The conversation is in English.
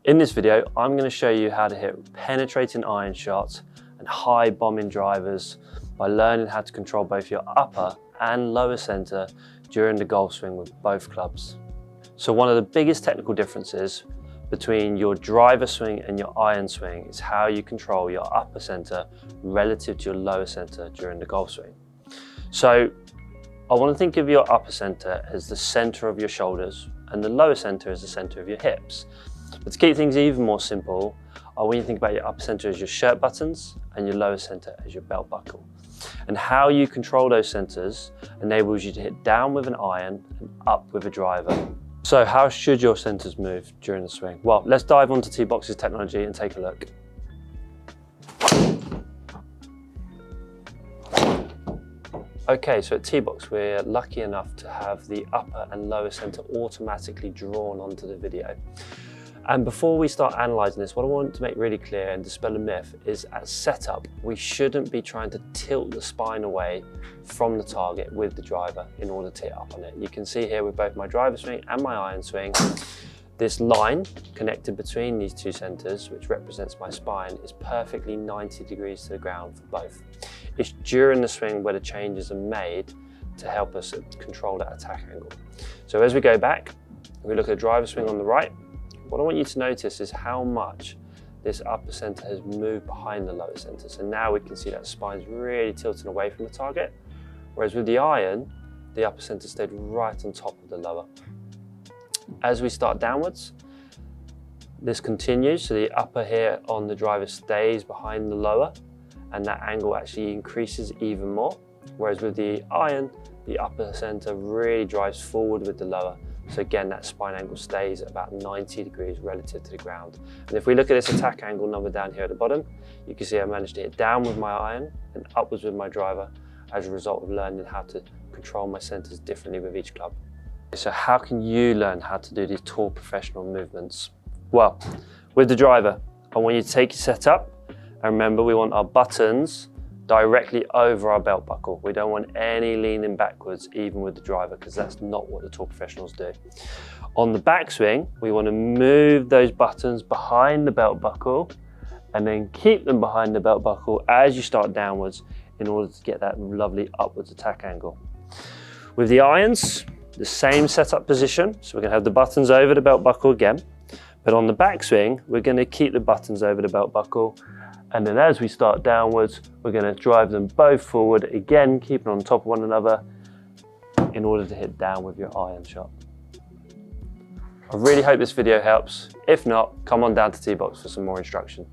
In this video, I'm going to show you how to hit penetrating iron shots and high bombing drivers by learning how to control both your upper and lower center during the golf swing with both clubs. So one of the biggest technical differences between your driver swing and your iron swing is how you control your upper center relative to your lower center during the golf swing. So I want to think of your upper center as the center of your shoulders and the lower center as the center of your hips. But to keep things even more simple, I want you to think about your upper center as your shirt buttons and your lower center as your belt buckle. And how you control those centers enables you to hit down with an iron and up with a driver. So how should your centers move during the swing? Well, let's dive onto T-Box's technology and take a look. Okay, so at T-Box we're lucky enough to have the upper and lower center automatically drawn onto the video. And before we start analysing this, what I want to make really clear and dispel a myth is at setup, we shouldn't be trying to tilt the spine away from the target with the driver in order to hit up on it. You can see here with both my driver swing and my iron swing, this line connected between these two centres, which represents my spine, is perfectly 90 degrees to the ground for both. It's during the swing where the changes are made to help us control that attack angle. So as we go back, we look at the driver swing on the right. What I want you to notice is how much this upper center has moved behind the lower center. So now we can see that spine's really tilting away from the target. Whereas with the iron, the upper center stayed right on top of the lower. As we start downwards, this continues. So the upper here on the driver stays behind the lower, and that angle actually increases even more. Whereas with the iron, the upper center really drives forward with the lower. So again, that spine angle stays at about 90 degrees relative to the ground. And if we look at this attack angle number down here at the bottom, you can see I managed to hit down with my iron and upwards with my driver as a result of learning how to control my centers differently with each club. So how can you learn how to do these tall professional movements? Well, with the driver, I want you to take your setup, and remember we want our buttons directly over our belt buckle. We don't want any leaning backwards, even with the driver, because that's not what the tall professionals do. On the backswing, we want to move those buttons behind the belt buckle and then keep them behind the belt buckle as you start downwards in order to get that lovely upwards attack angle. With the irons, the same setup position. So we're going to have the buttons over the belt buckle again, but on the backswing, we're going to keep the buttons over the belt buckle. And then as we start downwards, we're going to drive them both forward, again, keeping on top of one another in order to hit down with your iron shot. I really hope this video helps. If not, come on down to T-Box for some more instruction.